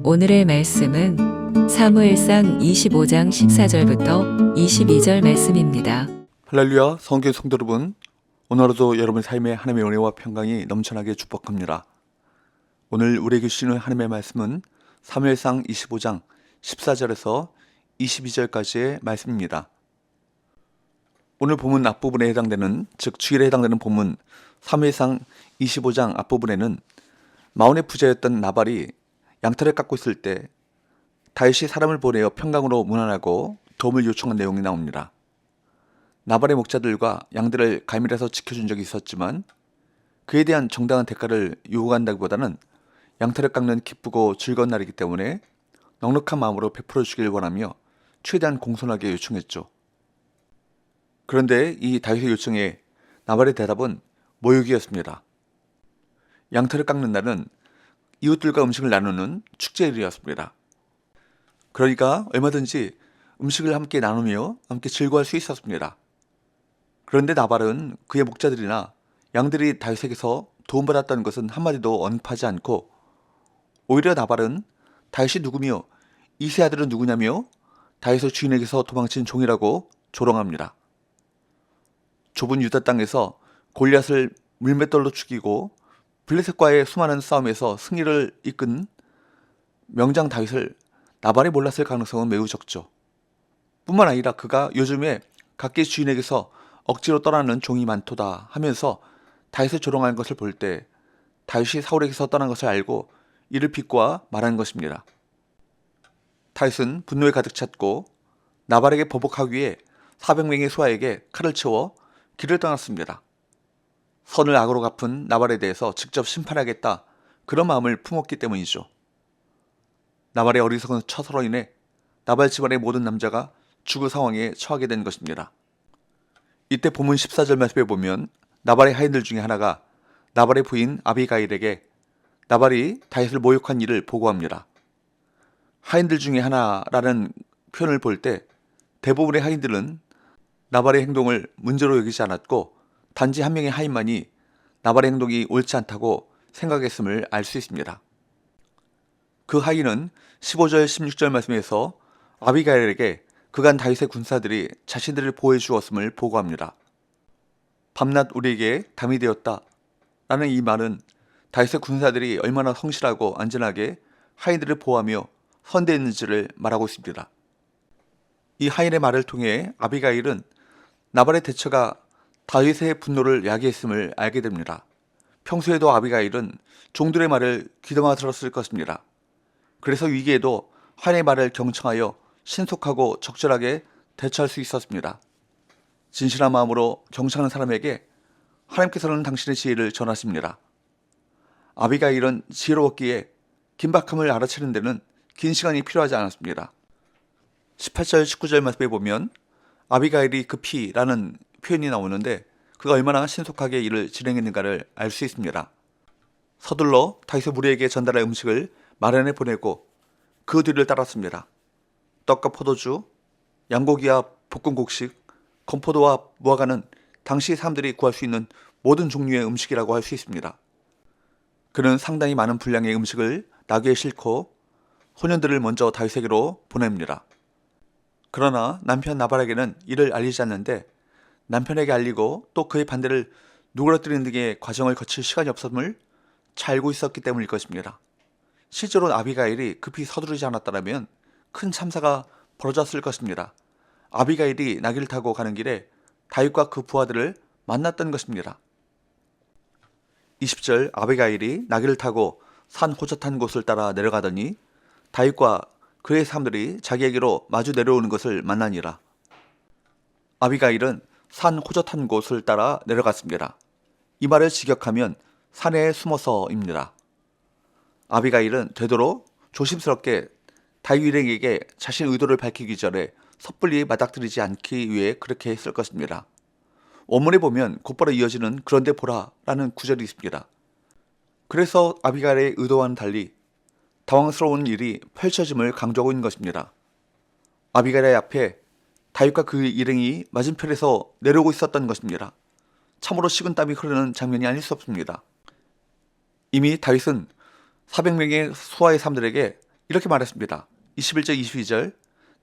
오늘의 말씀은 사무엘상 25장 14절부터 22절 말씀입니다. 할렐루야, 성교 성도 여러분, 오늘도 여러분 삶에 하나님의 은혜와 평강이 넘쳐나게 축복합니다. 오늘 우리에게 주시는 하나님의 말씀은 사무엘상 25장 14절에서 22절까지의 말씀입니다. 오늘 본문 앞부분에 해당되는, 즉 주일에 해당되는 본문 사무엘상 25장 앞부분에는 마온의 부자였던 나발이 양털을 깎고 있을 때 다윗이 사람을 보내어 평강으로 문안하고 도움을 요청한 내용이 나옵니다. 나발의 목자들과 양들을 갈밀어서 지켜준 적이 있었지만 그에 대한 정당한 대가를 요구한다기보다는 양털을 깎는 기쁘고 즐거운 날이기 때문에 넉넉한 마음으로 베풀어 주길 원하며 최대한 공손하게 요청했죠. 그런데 이 다윗의 요청에 나발의 대답은 모욕이었습니다. 양털을 깎는 날은 이웃들과 음식을 나누는 축제일이었습니다. 그러니까 얼마든지 음식을 함께 나누며 함께 즐거워할 수 있었습니다. 그런데 나발은 그의 목자들이나 양들이 다윗에게서 도움받았다는 것은 한마디도 언급하지 않고 오히려 나발은 다윗이 누구며 이세 아들은 누구냐며 다윗의 주인에게서 도망친 종이라고 조롱합니다. 좁은 유다 땅에서 골리앗을 물맷돌로 죽이고 블레셋과의 수많은 싸움에서 승리를 이끈 명장 다윗을 나발이 몰랐을 가능성은 매우 적죠. 뿐만 아니라 그가 요즘에 각기 주인에게서 억지로 떠나는 종이 많도다 하면서 다윗을 조롱하는 것을 볼 때 다윗이 사울에게서 떠난 것을 알고 이를 비꼬아 말한 것입니다. 다윗은 분노에 가득 찼고 나발에게 보복하기 위해 400명의 수하에게 칼을 채워 길을 떠났습니다. 선을 악으로 갚은 나발에 대해서 직접 심판하겠다, 그런 마음을 품었기 때문이죠. 나발의 어리석은 처사로 인해 나발 집안의 모든 남자가 죽을 상황에 처하게 된 것입니다. 이때 본문 14절 말씀에 보면 나발의 하인들 중에 하나가 나발의 부인 아비가일에게 나발이 다윗을 모욕한 일을 보고합니다. 하인들 중에 하나라는 표현을 볼 때 대부분의 하인들은 나발의 행동을 문제로 여기지 않았고 단지 한 명의 하인만이 나발의 행동이 옳지 않다고 생각했음을 알 수 있습니다. 그 하인은 15절 16절 말씀에서 아비가일에게 그간 다윗의 군사들이 자신들을 보호해 주었음을 보고합니다. 밤낮 우리에게 담이 되었다 라는 이 말은 다윗의 군사들이 얼마나 성실하고 안전하게 하인들을 보호하며 선대했는지를 말하고 있습니다. 이 하인의 말을 통해 아비가일은 나발의 대처가 다윗의 분노를 야기했음을 알게 됩니다. 평소에도 아비가일은 종들의 말을 귀담아 들었을 것입니다. 그래서 위기에도 하인의 말을 경청하여 신속하고 적절하게 대처할 수 있었습니다. 진실한 마음으로 경청하는 사람에게 하나님께서는 당신의 지혜를 전하십니다. 아비가일은 지혜로웠기에 긴박함을 알아채는 데는 긴 시간이 필요하지 않았습니다. 18절 19절 말씀에 보면 아비가일이 급히 라는 표현이 나오는데 그가 얼마나 신속하게 일을 진행했는가를 알 수 있습니다. 서둘러 다윗의 무리에게 전달할 음식을 마련해 보내고 그 뒤를 따랐습니다. 떡과 포도주, 양고기와 볶은 곡식, 건포도와 무화과는 당시 사람들이 구할 수 있는 모든 종류의 음식이라고 할 수 있습니다. 그는 상당히 많은 분량의 음식을 나귀에 싣고 소년들을 먼저 다윗에게로 보냅니다. 그러나 남편 나발에게는 이를 알리지 않는데 남편에게 알리고 또 그의 반대를 누그러뜨리는 등의 과정을 거칠 시간이 없음을 잘 알고 있었기 때문일 것입니다. 실제로 아비가일이 급히 서두르지 않았다면 큰 참사가 벌어졌을 것입니다. 아비가일이 나귀를 타고 가는 길에 다윗과 그 부하들을 만났던 것입니다. 20절 아비가일이 나귀를 타고 산 호젓한 곳을 따라 내려가더니 다윗과 그의 사람들이 자기에게로 마주 내려오는 것을 만나니라. 아비가일은 산 호젓한 곳을 따라 내려갔습니다. 이 말을 직역하면 산에 숨어서입니다. 아비가일은 되도록 조심스럽게 다윗 일행에게 자신 의도를 밝히기 전에 섣불리 맞닥뜨리지 않기 위해 그렇게 했을 것입니다. 원문에 보면 곧바로 이어지는 그런데 보라 라는 구절이 있습니다. 그래서 아비가일의 의도와는 달리 당황스러운 일이 펼쳐짐을 강조하고 있는 것입니다. 아비가일의 앞에 다윗과 그 일행이 맞은편에서 내려오고 있었던 것입니다. 참으로 식은땀이 흐르는 장면이 아닐 수 없습니다. 이미 다윗은 400명의 수하의 사람들에게 이렇게 말했습니다. 21절 22절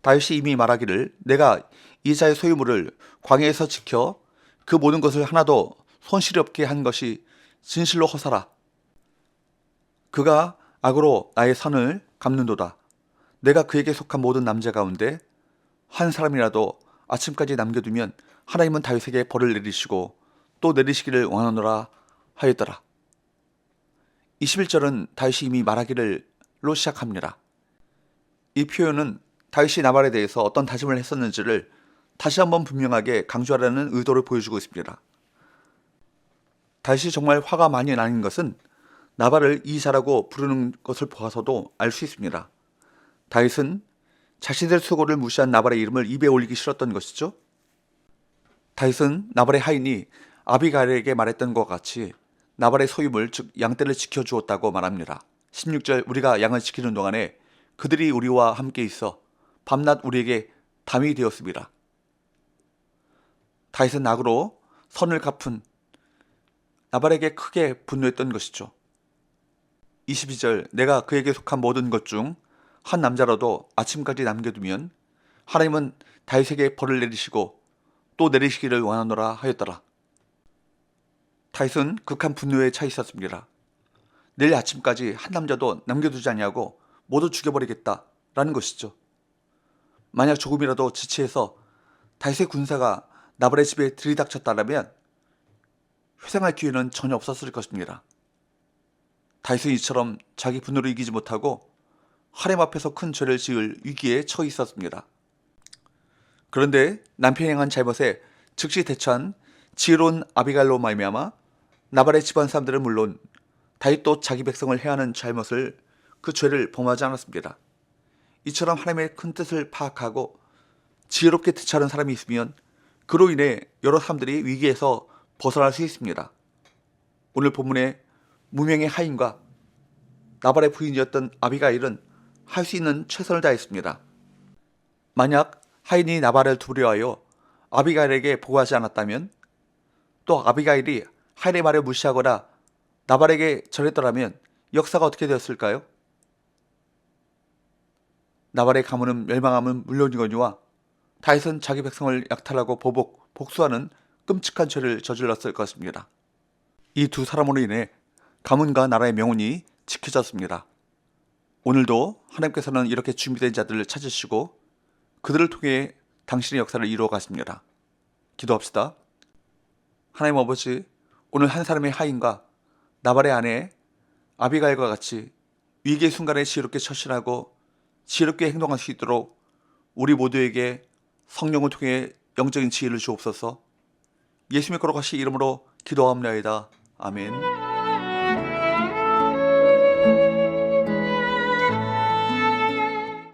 다윗이 이미 말하기를 내가 이 자의 소유물을 광야에서 지켜 그 모든 것을 하나도 손실이 없게 한 것이 진실로 허사라. 그가 악으로 나의 선을 갚는도다. 내가 그에게 속한 모든 남자 가운데 한 사람이라도 아침까지 남겨두면 하나님은 다윗에게 벌을 내리시고 또 내리시기를 원하노라 하였더라. 21절은 다윗이 이미 말하기를로 시작합니다. 이 표현은 다윗이 나발에 대해서 어떤 다짐을 했었는지를 다시 한번 분명하게 강조하려는 의도를 보여주고 있습니다. 다윗이 정말 화가 많이 나는 것은 나발을 이자라고 부르는 것을 보아서도 알 수 있습니다. 다윗은 자신의 수고를 무시한 나발의 이름을 입에 올리기 싫었던 것이죠. 다윗은 나발의 하인이 아비가일에게 말했던 것 같이 나발의 소유물 즉 양떼를 지켜주었다고 말합니다. 16절 우리가 양을 지키는 동안에 그들이 우리와 함께 있어 밤낮 우리에게 담이 되었습니다. 다윗은 악으로 선을 갚은 나발에게 크게 분노했던 것이죠. 22절 내가 그에게 속한 모든 것 중 한 남자라도 아침까지 남겨두면 하나님은 다윗에게 벌을 내리시고 또 내리시기를 원하노라 하였더라. 다윗은 극한 분노에 차 있었습니다. 내일 아침까지 한 남자도 남겨두지 않냐고 모두 죽여버리겠다라는 것이죠. 만약 조금이라도 지체해서 다윗의 군사가 나발의 집에 들이닥쳤다면 회상할 기회는 전혀 없었을 것입니다. 다윗은 이처럼 자기 분노를 이기지 못하고 하나님 앞에서 큰 죄를 지을 위기에 처해 있었습니다. 그런데 남편이 행한 잘못에 즉시 대처한 지혜로운 아비가일로 말미암아 나발의 집안 사람들은 물론 다윗도 자기 백성을 해하는 잘못을 그 죄를 범하지 않았습니다. 이처럼 하나님의 큰 뜻을 파악하고 지혜롭게 대처하는 사람이 있으면 그로 인해 여러 사람들이 위기에서 벗어날 수 있습니다. 오늘 본문의 무명의 하인과 나발의 부인이었던 아비가일은 할 수 있는 최선을 다했습니다. 만약 하인이 나발을 두려워하여 아비가일에게 보고하지 않았다면 또 아비가일이 하인의 말을 무시하거나 나발에게 전했더라면 역사가 어떻게 되었을까요? 나발의 가문은 멸망함은 물론이거니와 다윗은 자기 백성을 약탈하고 복수하는 끔찍한 죄를 저질렀을 것입니다. 이 두 사람으로 인해 가문과 나라의 명운이 지켜졌습니다. 오늘도 하나님께서는 이렇게 준비된 자들을 찾으시고 그들을 통해 당신의 역사를 이루어 가십니다. 기도합시다. 하나님 아버지, 오늘 한 사람의 하인과 나발의 아내 아비가일과 같이 위기의 순간에 지혜롭게 처신하고 지혜롭게 행동할 수 있도록 우리 모두에게 성령을 통해 영적인 지혜를 주옵소서. 예수님의 거룩하신 이름으로 기도하옵나이다. 아멘.